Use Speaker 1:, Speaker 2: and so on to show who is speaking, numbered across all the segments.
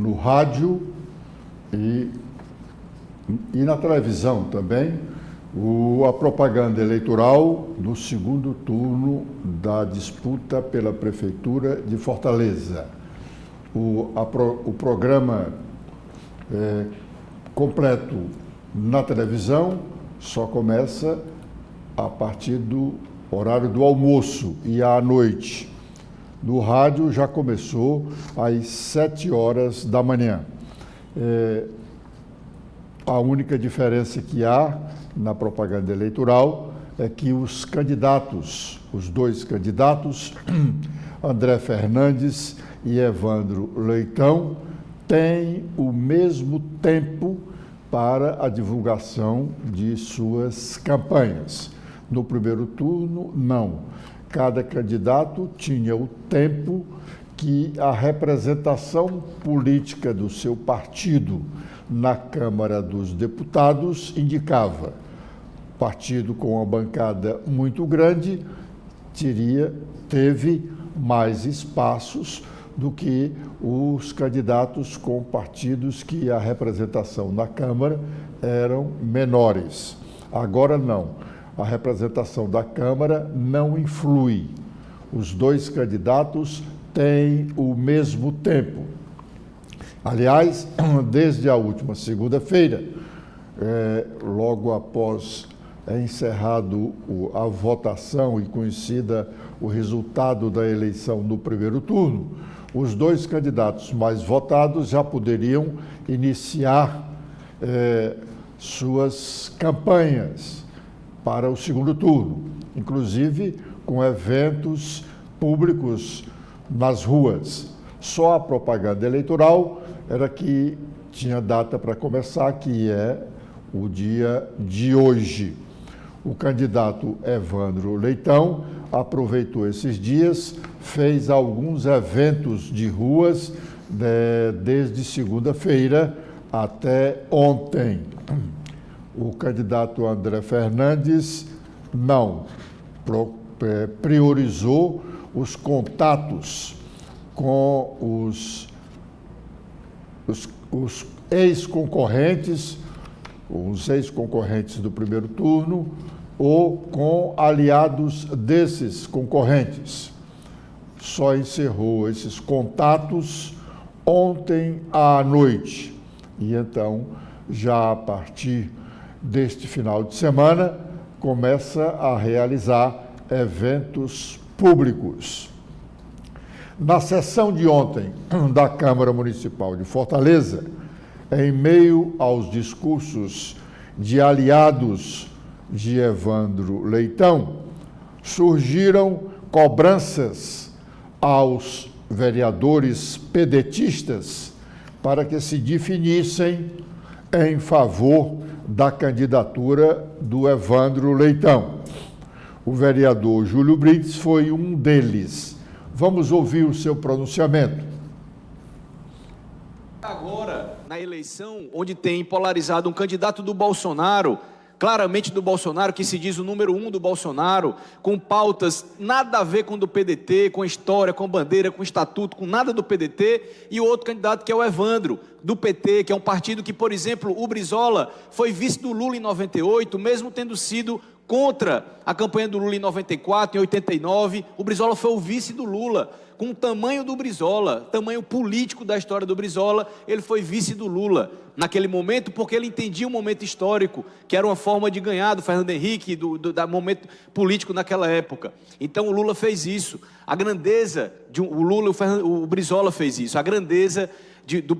Speaker 1: no rádio e na televisão também, a propaganda eleitoral no segundo turno da disputa pela Prefeitura de Fortaleza. O programa completo na televisão só começa a partir do horário do almoço e à noite. No rádio já começou às 7 horas da manhã. A única diferença que há na propaganda eleitoral é que os dois candidatos, André Fernandes e Evandro Leitão, têm o mesmo tempo para a divulgação de suas campanhas. No primeiro turno, não. Cada candidato tinha o tempo que a representação política do seu partido na Câmara dos Deputados indicava. Partido com uma bancada muito grande teve mais espaços do que os candidatos com partidos que a representação na Câmara eram menores. Agora não. A representação da Câmara não influi. Os dois candidatos têm o mesmo tempo. Aliás, desde a última segunda-feira, logo após encerrado a votação e conhecida o resultado da eleição no primeiro turno, os dois candidatos mais votados já poderiam iniciar suas campanhas para o segundo turno, inclusive com eventos públicos nas ruas. Só a propaganda eleitoral era que tinha data para começar, que é o dia de hoje. O candidato Evandro Leitão aproveitou esses dias, fez alguns eventos de ruas desde segunda-feira até ontem. O candidato André Fernandes não priorizou os contatos com os ex-concorrentes, do primeiro turno, ou com aliados desses concorrentes. Só encerrou esses contatos ontem à noite. E então, já a partir deste final de semana, começa a realizar eventos públicos. Na sessão de ontem da Câmara Municipal de Fortaleza, em meio aos discursos de aliados de Evandro Leitão, surgiram cobranças aos vereadores pedetistas para que se definissem em favor da candidatura do Evandro Leitão. O vereador Júlio Brits foi um deles. Vamos ouvir o seu pronunciamento.
Speaker 2: Agora, na eleição, onde tem polarizado um candidato do Bolsonaro, claramente do Bolsonaro, que se diz o número 1 do Bolsonaro, com pautas nada a ver com o do PDT, com história, com bandeira, com estatuto, com nada do PDT, e o outro candidato que é o Evandro, do PT, que é um partido que, por exemplo, o Brizola foi vice do Lula em 98, mesmo tendo sido contra a campanha do Lula em 94, em 89, o Brizola foi o vice do Lula, com o tamanho do Brizola, tamanho político da história do Brizola, ele foi vice do Lula naquele momento, porque ele entendia o momento histórico, que era uma forma de ganhar do Fernando Henrique, do momento político naquela época. Então o Lula fez isso, a grandeza, o Lula e o Brizola fez isso, a grandeza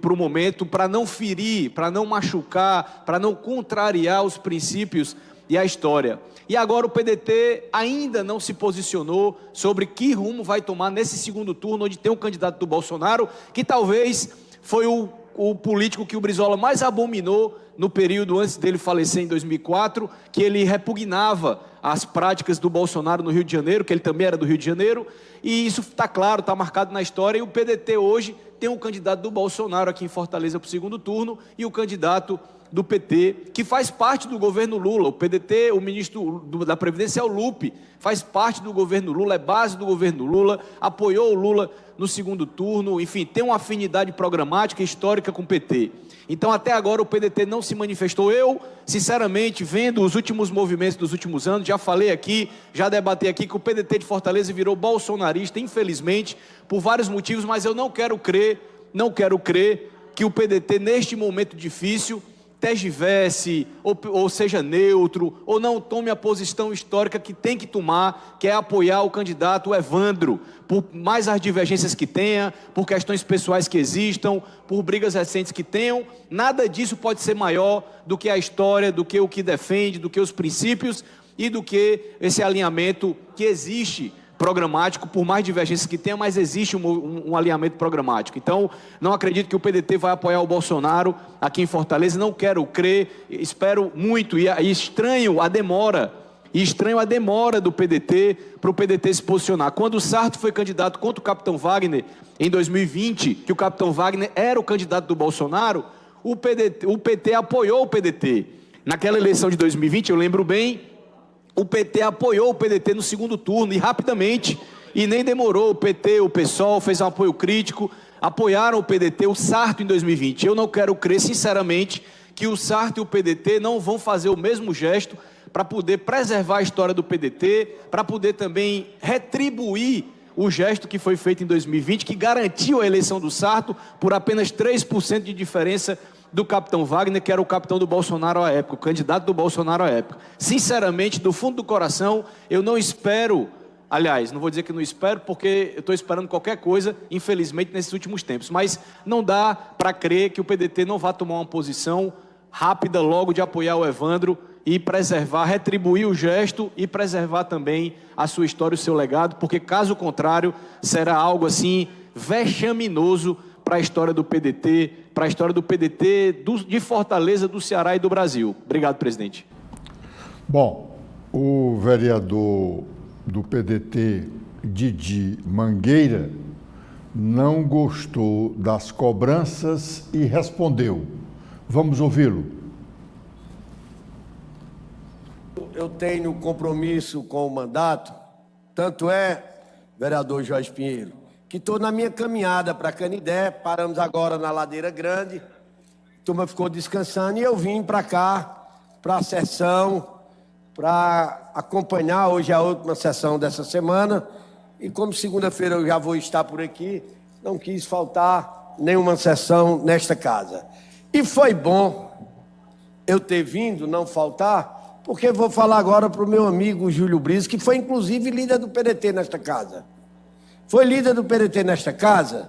Speaker 2: para o momento, para não ferir, para não machucar, para não contrariar os princípios e a história. E agora o PDT ainda não se posicionou sobre que rumo vai tomar nesse segundo turno, onde tem um candidato do Bolsonaro, que talvez foi o político que o Brizola mais abominou no período antes dele falecer em 2004, que ele repugnava as práticas do Bolsonaro no Rio de Janeiro, que ele também era do Rio de Janeiro, e isso está claro, está marcado na história, e o PDT hoje tem um candidato do Bolsonaro aqui em Fortaleza para o segundo turno, e o candidato do PT, que faz parte do governo Lula. O PDT, o ministro da Previdência é o Lupe, faz parte do governo Lula, é base do governo Lula, apoiou o Lula no segundo turno, enfim, tem uma afinidade programática e histórica com o PT. Então, até agora, o PDT não se manifestou. Eu, sinceramente, vendo os últimos movimentos dos últimos anos, já falei aqui, já debatei aqui que o PDT de Fortaleza virou bolsonarista, infelizmente, por vários motivos, mas eu não quero crer que o PDT, neste momento difícil, tergiverse, ou seja neutro, ou não tome a posição histórica que tem que tomar, que é apoiar o candidato Evandro, por mais as divergências que tenha, por questões pessoais que existam, por brigas recentes que tenham. Nada disso pode ser maior do que a história, do que o que defende, do que os princípios e do que esse alinhamento que existe programático, por mais divergências que tenha, mas existe um alinhamento programático. Então, não acredito que o PDT vai apoiar o Bolsonaro aqui em Fortaleza, não quero crer, espero muito, e estranho a demora do PDT, para o PDT se posicionar. Quando o Sarto foi candidato contra o capitão Wagner, em 2020, que o capitão Wagner era o candidato do Bolsonaro, o PT apoiou o PDT. Naquela eleição de 2020, eu lembro bem, o PT apoiou o PDT no segundo turno, e rapidamente, e nem demorou, o PT, o PSOL, fez um apoio crítico, apoiaram o PDT, o Sarto em 2020. Eu não quero crer, sinceramente, que o Sarto e o PDT não vão fazer o mesmo gesto para poder preservar a história do PDT, para poder também retribuir o gesto que foi feito em 2020, que garantiu a eleição do Sarto por apenas 3% de diferença do capitão Wagner, que era o capitão do Bolsonaro à época, o candidato do Bolsonaro à época. Sinceramente, do fundo do coração, eu não espero, aliás, não vou dizer que não espero, porque eu estou esperando qualquer coisa, infelizmente, nesses últimos tempos, mas não dá para crer que o PDT não vá tomar uma posição rápida logo de apoiar o Evandro e preservar, retribuir o gesto e preservar também a sua história, o seu legado, porque caso contrário, será algo assim vexaminoso para a história do PDT, de Fortaleza, do Ceará e do Brasil. Obrigado, presidente.
Speaker 1: Bom, o vereador do PDT, Didi Mangueira, não gostou das cobranças e respondeu. Vamos ouvi-lo.
Speaker 3: Eu tenho compromisso com o mandato, tanto é, vereador Jorge Pinheiro, que estou na minha caminhada para Canidé, paramos agora na Ladeira Grande, a turma ficou descansando e eu vim para cá, para a sessão, para acompanhar, hoje é a última sessão dessa semana, e como segunda-feira eu já vou estar por aqui, não quis faltar nenhuma sessão nesta casa. E foi bom eu ter vindo, não faltar, porque vou falar agora para o meu amigo Júlio Brizzi, que foi inclusive líder do PDT nesta casa. Foi líder do PDT nesta casa,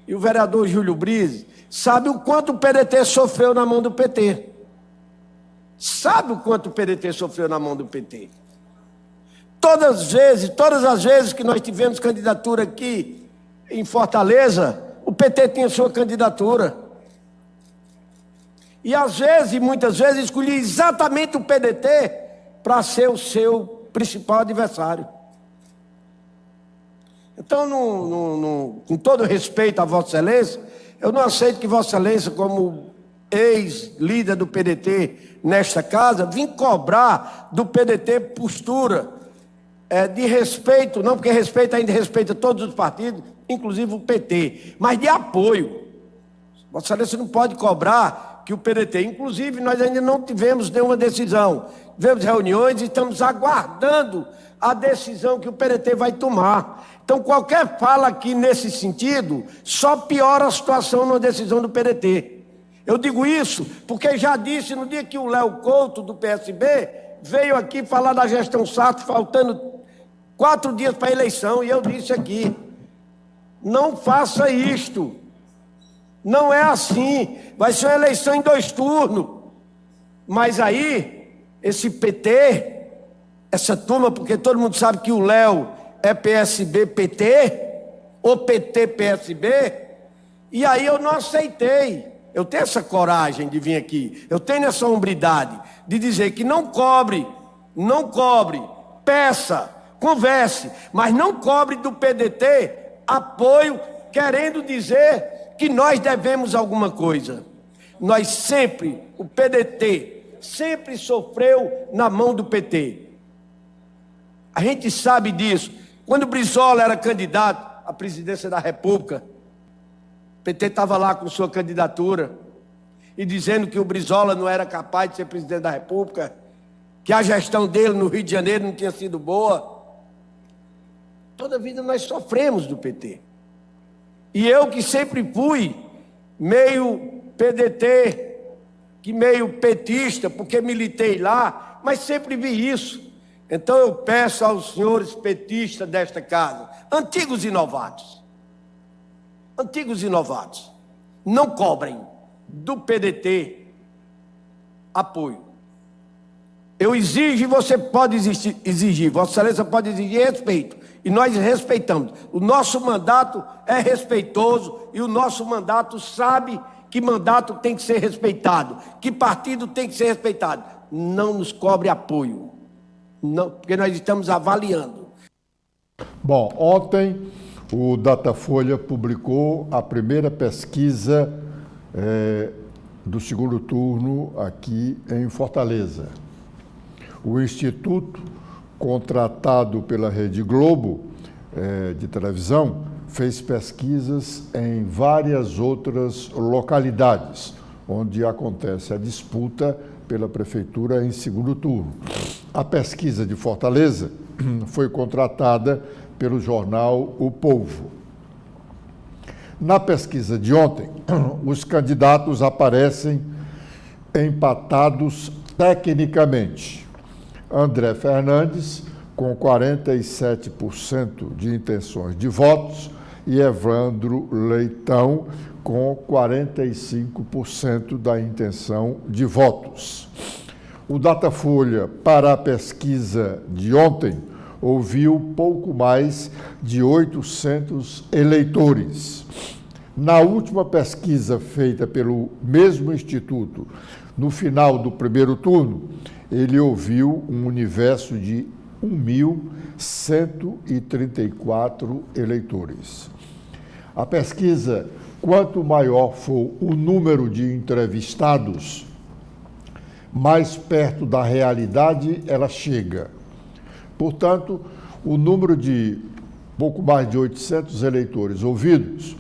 Speaker 3: e o vereador Júlio Brizzi sabe o quanto o PDT sofreu na mão do PT. Sabe o quanto o PDT sofreu na mão do PT. Todas as vezes que nós tivemos candidatura aqui em Fortaleza, o PT tinha sua candidatura. E às vezes, muitas vezes, escolhia exatamente o PDT para ser o seu principal adversário. Então, com todo respeito a Vossa Excelência, eu não aceito que Vossa Excelência, como ex-líder do PDT nesta casa, vim cobrar do PDT postura de respeito, não porque respeito ainda respeita todos os partidos, inclusive o PT, mas de apoio. Vossa Excelência não pode cobrar que o PDT, inclusive nós ainda não tivemos nenhuma decisão, tivemos reuniões e estamos aguardando a decisão que o PDT vai tomar. Então qualquer fala aqui nesse sentido, só piora a situação na decisão do PDT. Eu digo isso porque já disse no dia que o Léo Couto, do PSB, veio aqui falar da gestão Sarto, faltando 4 dias para a eleição, e eu disse aqui, não faça isto. Não é assim, vai ser uma eleição em 2 turnos. Mas aí, esse PT, essa turma, porque todo mundo sabe que o Léo é PSB-PT, ou PT-PSB, e aí eu não aceitei. Eu tenho essa coragem de vir aqui, eu tenho essa hombridade de dizer que não cobre, peça, converse, mas não cobre do PDT apoio, querendo dizer que nós devemos alguma coisa. Nós sempre, o PDT, sempre sofreu na mão do PT. A gente sabe disso. Quando o Brizola era candidato à presidência da República, o PT estava lá com sua candidatura e dizendo que o Brizola não era capaz de ser presidente da República, que a gestão dele no Rio de Janeiro não tinha sido boa. Toda a vida nós sofremos do PT. E eu que sempre fui meio PDT, que meio petista, porque militei lá, mas sempre vi isso. Então eu peço aos senhores petistas desta casa, antigos e novatos, não cobrem do PDT apoio. Eu exijo e você pode exigir, Vossa Excelência pode exigir respeito, e nós respeitamos. O nosso mandato é respeitoso e o nosso mandato sabe que mandato tem que ser respeitado, que partido tem que ser respeitado. Não nos cobre apoio, não, porque nós estamos avaliando.
Speaker 1: Bom, ontem o Datafolha publicou a primeira pesquisa do segundo turno aqui em Fortaleza. O Instituto, contratado pela Rede Globo de televisão, fez pesquisas em várias outras localidades, onde acontece a disputa pela prefeitura em segundo turno. A pesquisa de Fortaleza foi contratada pelo jornal O Povo. Na pesquisa de ontem, os candidatos aparecem empatados tecnicamente. André Fernandes, com 47% de intenções de votos, e Evandro Leitão, com 45% da intenção de votos. O Datafolha, para a pesquisa de ontem, ouviu pouco mais de 800 eleitores. Na última pesquisa feita pelo mesmo Instituto, no final do primeiro turno, ele ouviu um universo de 1.134 eleitores. A pesquisa, quanto maior for o número de entrevistados, mais perto da realidade ela chega. Portanto, o número de pouco mais de 800 eleitores ouvidos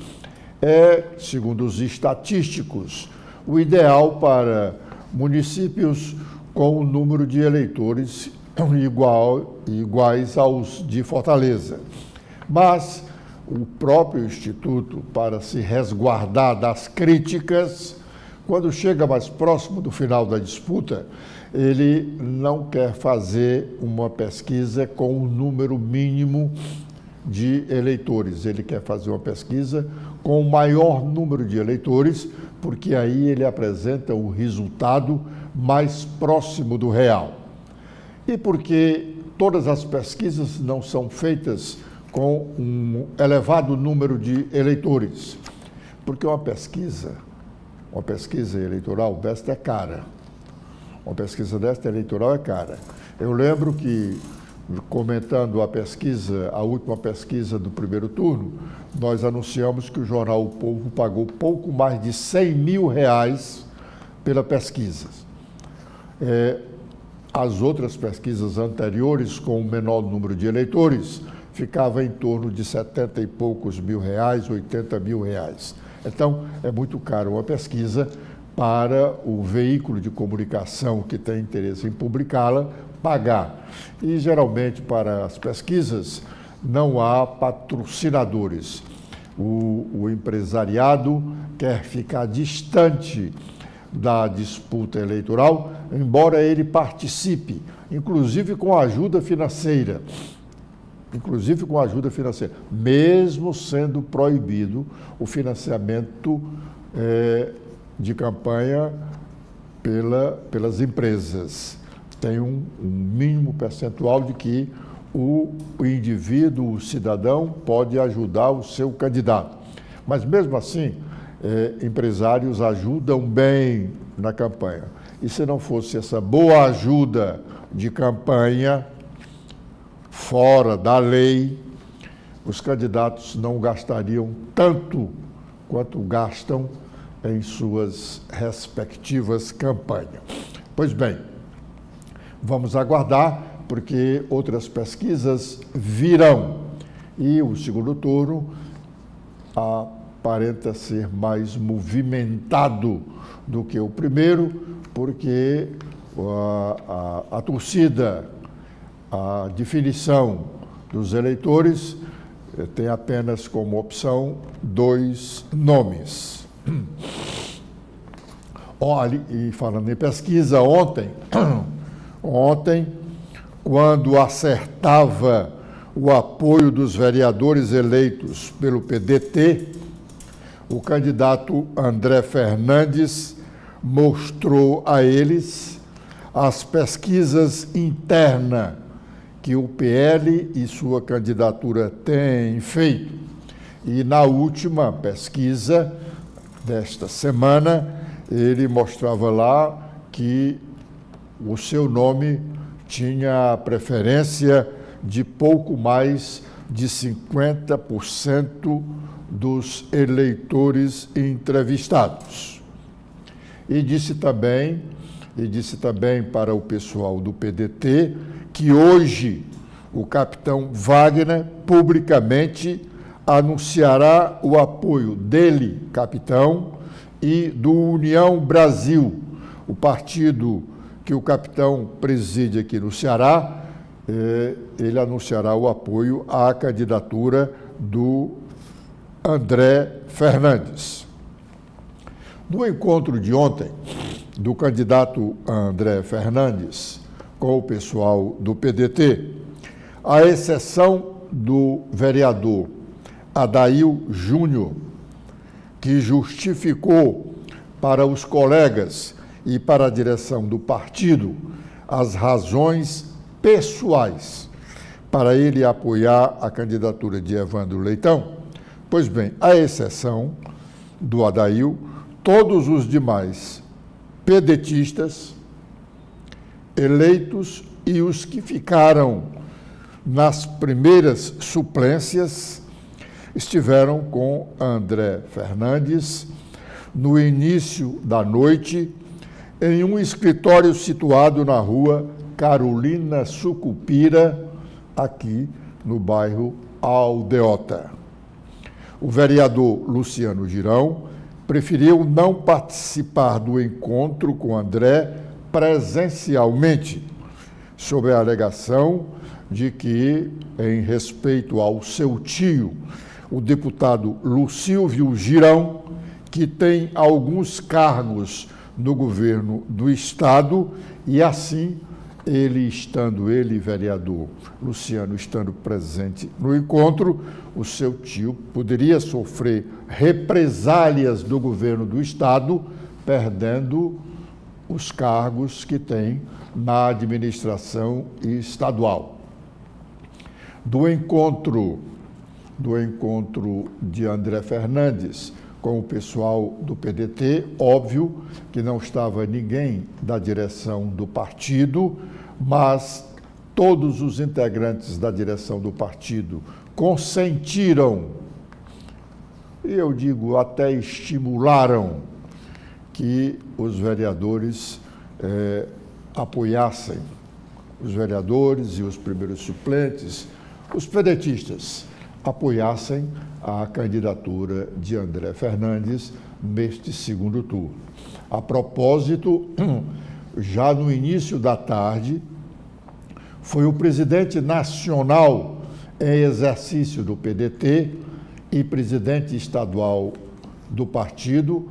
Speaker 1: é, segundo os estatísticos, o ideal para municípios com o número de eleitores iguais aos de Fortaleza. Mas o próprio Instituto, para se resguardar das críticas, quando chega mais próximo do final da disputa, ele não quer fazer uma pesquisa com um número mínimo de eleitores. Ele quer fazer uma pesquisa com o maior número de eleitores, porque aí ele apresenta o resultado mais próximo do real. E porque todas as pesquisas não são feitas com um elevado número de eleitores. Porque uma pesquisa eleitoral desta é cara. Uma pesquisa desta eleitoral é cara. Eu lembro que, comentando a última pesquisa do primeiro turno, nós anunciamos que o jornal O Povo pagou pouco mais de R$100 mil pela pesquisa. As outras pesquisas anteriores, com o menor número de eleitores, ficava em torno de 70 e poucos mil reais, 80 mil reais. Então, é muito caro uma pesquisa para o veículo de comunicação que tem interesse em publicá-la pagar. E, geralmente, para as pesquisas, não há patrocinadores. O empresariado quer ficar distante da disputa eleitoral, embora ele participe, inclusive com ajuda financeira, mesmo sendo proibido o financiamento de campanha pelas empresas. Tem um mínimo percentual de que o indivíduo, o cidadão, pode ajudar o seu candidato. Mas, mesmo assim, empresários ajudam bem na campanha. E se não fosse essa boa ajuda de campanha, fora da lei, os candidatos não gastariam tanto quanto gastam em suas respectivas campanhas. Pois bem, vamos aguardar, porque outras pesquisas virão e o segundo turno aparenta ser mais movimentado do que o primeiro, porque a torcida, a definição dos eleitores tem apenas como opção 2 nomes. Olha, e falando em pesquisa, ontem, quando acertava o apoio dos vereadores eleitos pelo PDT, o candidato André Fernandes mostrou a eles as pesquisas internas que o PL e sua candidatura têm feito. E na última pesquisa desta semana, ele mostrava lá que o seu nome tinha preferência de pouco mais de 50% dos eleitores entrevistados. E disse também para o pessoal do PDT que hoje o capitão Wagner publicamente anunciará o apoio dele, capitão, e do União Brasil, o partido que o capitão preside aqui no Ceará. Ele anunciará o apoio à candidatura do André Fernandes. No encontro de ontem, do candidato André Fernandes com o pessoal do PDT, à exceção do vereador Adail Júnior, que justificou para os colegas e para a direção do partido as razões pessoais para ele apoiar a candidatura de Evandro Leitão. Pois bem, à exceção do Adail, todos os demais pedetistas eleitos e os que ficaram nas primeiras suplências estiveram com André Fernandes no início da noite em um escritório situado na rua Carolina Sucupira, aqui no bairro Aldeota. O vereador Luciano Girão preferiu não participar do encontro com André presencialmente, sob a alegação de que, em respeito ao seu tio, o deputado Lucílvio Girão, que tem alguns cargos no governo do Estado, e assim, ele, vereador Luciano, estando presente no encontro, o seu tio poderia sofrer represálias do governo do Estado, perdendo os cargos que tem na administração estadual. Do encontro de André Fernandes com o pessoal do PDT, óbvio que não estava ninguém da direção do partido, mas todos os integrantes da direção do partido consentiram, e eu digo até estimularam, que os vereadores apoiassem, os vereadores e os primeiros suplentes, os pedetistas, apoiassem a candidatura de André Fernandes neste segundo turno. A propósito, já no início da tarde, foi o presidente nacional em exercício do PDT e presidente estadual do partido,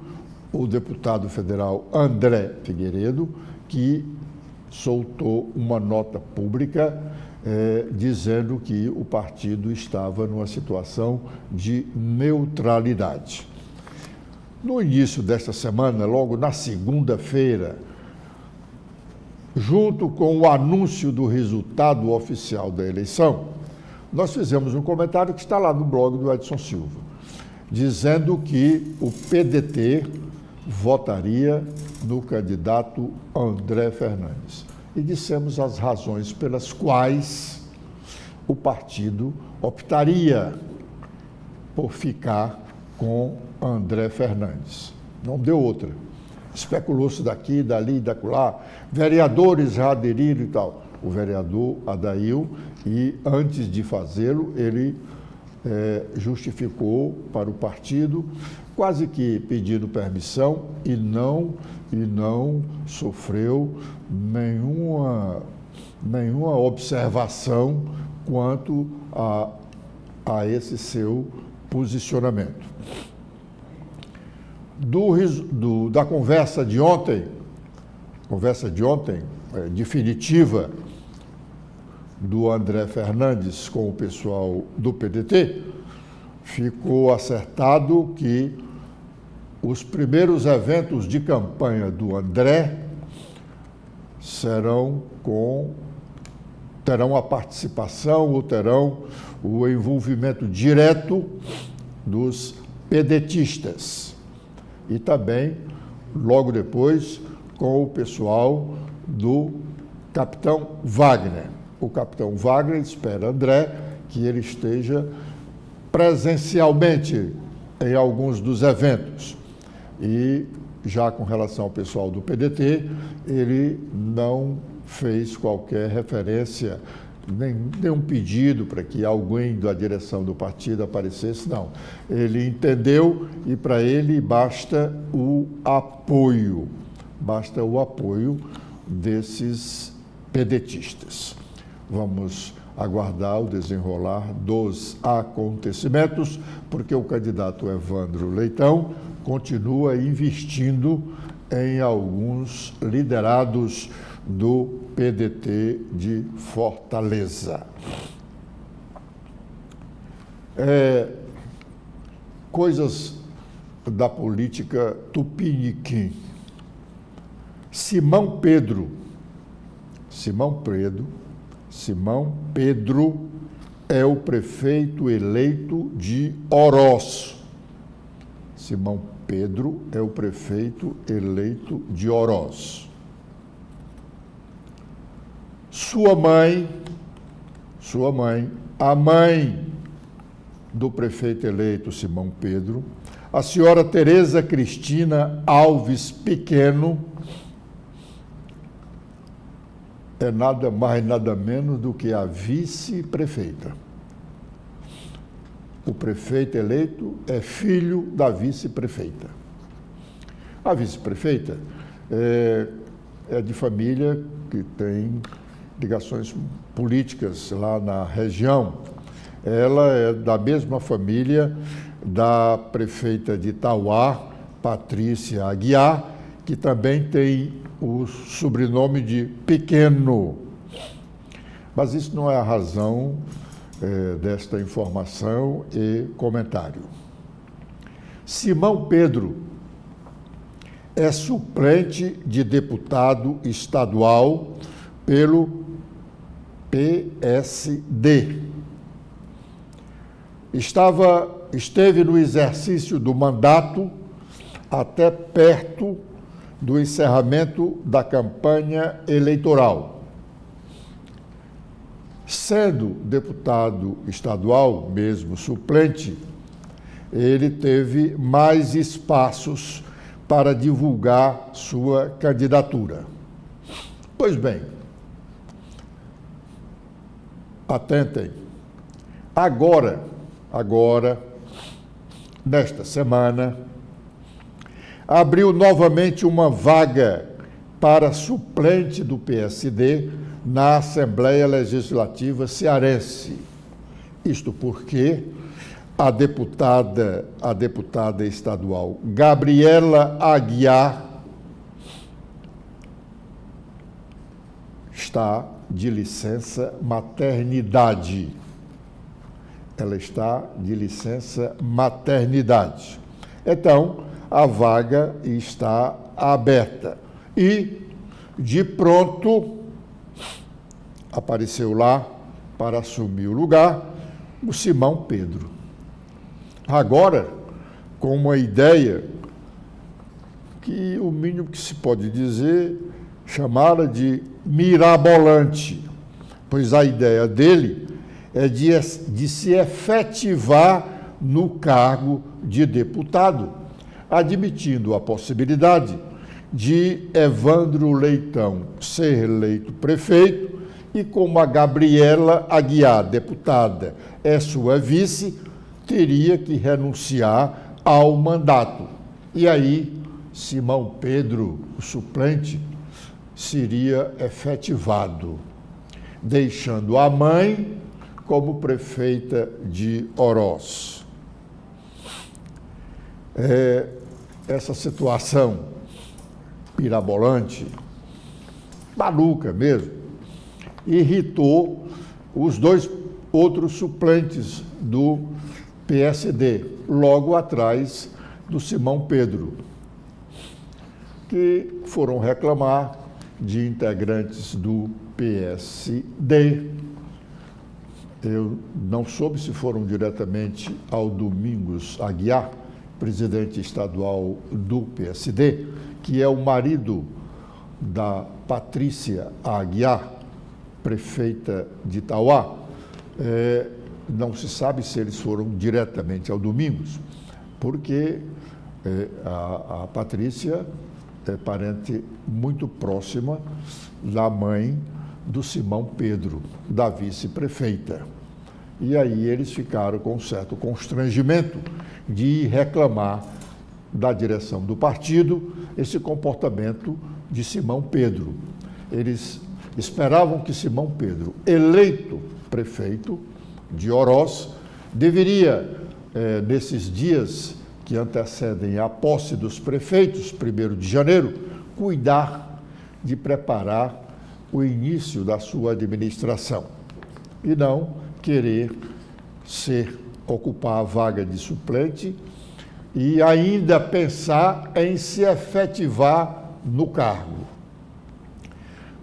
Speaker 1: o deputado federal André Figueiredo, que soltou uma nota pública dizendo que o partido estava numa situação de neutralidade. No início desta semana, logo na segunda-feira, junto com o anúncio do resultado oficial da eleição, nós fizemos um comentário que está lá no blog do Edson Silva, dizendo que o PDT votaria no candidato André Fernandes. E dissemos as razões pelas quais o partido optaria por ficar com André Fernandes. não deu outra. Especulou-se daqui, dali, dacolá, vereadores já aderiram e tal. O vereador aderiu e, antes de fazê-lo, ele justificou para o partido, quase que pedindo permissão, e não sofreu nenhuma observação quanto a esse seu posicionamento. Da conversa de ontem, definitiva, do André Fernandes com o pessoal do PDT, ficou acertado que os primeiros eventos de campanha do André terão a participação ou terão o envolvimento direto dos pedetistas. E também, logo depois, com o pessoal do capitão Wagner. O capitão Wagner espera, André, que ele esteja presencialmente em alguns dos eventos. E, já com relação ao pessoal do PDT, ele não fez qualquer referência, nenhum pedido para que alguém da direção do partido aparecesse, não. Ele entendeu e para ele basta o apoio desses pedetistas. Vamos aguardar o desenrolar dos acontecimentos, porque o candidato Evandro Leitão continua investindo em alguns liderados do PDT de Fortaleza. Coisas da política tupiniquim. Simão Pedro é o prefeito eleito de Oroz. Simão Pedro é o prefeito eleito de Oroz. Sua mãe, a mãe do prefeito eleito Simão Pedro, a senhora Tereza Cristina Alves Pequeno, é nada mais, nada menos do que a vice-prefeita. O prefeito eleito é filho da vice-prefeita. A vice-prefeita é de família que tem ligações políticas lá na região. Ela é da mesma família da prefeita de Itauá, Patrícia Aguiar, que também tem o sobrenome de Pequeno. Mas isso não é a razão desta informação e comentário. Simão Pedro é suplente de deputado estadual pelo PSD. Esteve no exercício do mandato até perto do encerramento da campanha eleitoral. Sendo deputado estadual, mesmo suplente, ele teve mais espaços para divulgar sua candidatura. Pois bem, atentem, agora, nesta semana, abriu novamente uma vaga para suplente do PSD na Assembleia Legislativa cearense. Isto porque a deputada estadual Gabriela Aguiar está de licença maternidade. Ela está de licença maternidade. Então, a vaga está aberta. E, de pronto, apareceu lá para assumir o lugar o Simão Pedro. Agora, com uma ideia que o mínimo que se pode dizer, chamá-la de mirabolante, pois a ideia dele é de se efetivar no cargo de deputado. admitindo a possibilidade de Evandro Leitão ser eleito prefeito e como a Gabriela Aguiar, deputada, é sua vice, teria que renunciar ao mandato. E aí, Simão Pedro, o suplente, seria efetivado, deixando a mãe como prefeita de Oroz. Essa situação pirabolante, maluca mesmo, irritou os dois outros suplentes do PSD, logo atrás do Simão Pedro, que foram reclamar de integrantes do PSD. Eu não soube se foram diretamente ao Domingos Aguiar, presidente estadual do PSD, que é o marido da Patrícia Aguiar, prefeita de Itauá. Não se sabe se eles foram diretamente ao Domingos, porque a Patrícia é parente muito próxima da mãe do Simão Pedro, da vice-prefeita. E aí eles ficaram com um certo constrangimento de reclamar da direção do partido esse comportamento de Simão Pedro. Eles esperavam que Simão Pedro, eleito prefeito de Oroz, deveria, nesses dias que antecedem a posse dos prefeitos, 1º de janeiro, cuidar de preparar o início da sua administração e não querer ocupar a vaga de suplente e ainda pensar em se efetivar no cargo.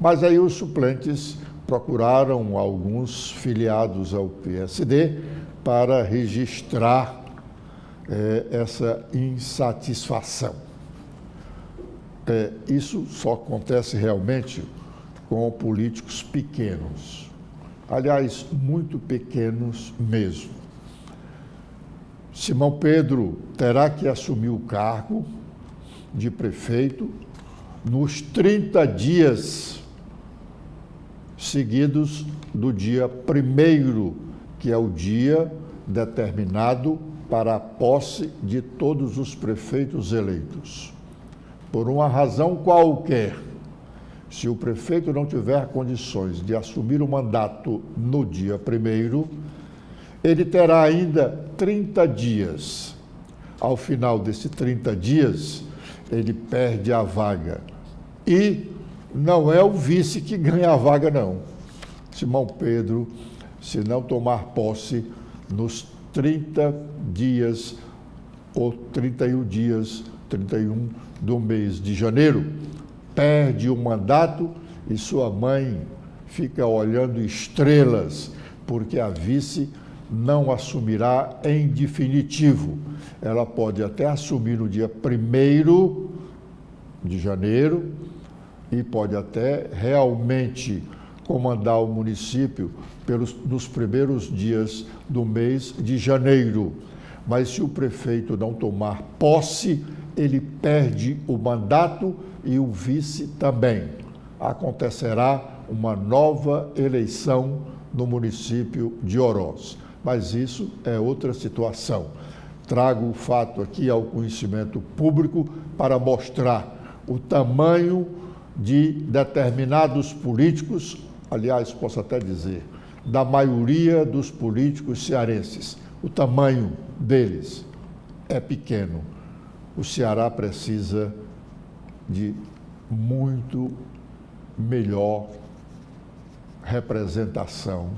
Speaker 1: Mas aí os suplentes procuraram alguns filiados ao PSD para registrar essa insatisfação. Isso só acontece realmente com políticos pequenos, aliás, muito pequenos mesmo. Simão Pedro terá que assumir o cargo de prefeito nos 30 dias seguidos do dia 1º, que é o dia determinado para a posse de todos os prefeitos eleitos. Por uma razão qualquer, se o prefeito não tiver condições de assumir o mandato no dia 1º, ele terá ainda 30 dias. Ao final desses 30 dias, ele perde a vaga. E não é o vice que ganha a vaga, não. Simão Pedro, se não tomar posse nos 30 dias ou 31 dias, 31 do mês de janeiro, perde o mandato e sua mãe fica olhando estrelas, porque a vice não assumirá em definitivo. Ela pode até assumir no dia 1º de janeiro e pode até realmente comandar o município nos primeiros dias do mês de janeiro. Mas se o prefeito não tomar posse, ele perde o mandato e o vice também. Acontecerá uma nova eleição no município de Oroz. Mas isso é outra situação. Trago o fato aqui ao conhecimento público para mostrar o tamanho de determinados políticos, aliás, posso até dizer, da maioria dos políticos cearenses. O tamanho deles é pequeno. O Ceará precisa de muito melhor representação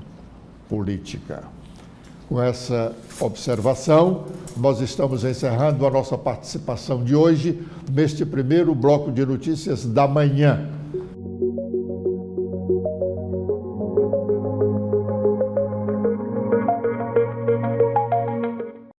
Speaker 1: política. Com essa observação, nós estamos encerrando a nossa participação de hoje neste primeiro bloco de notícias da manhã.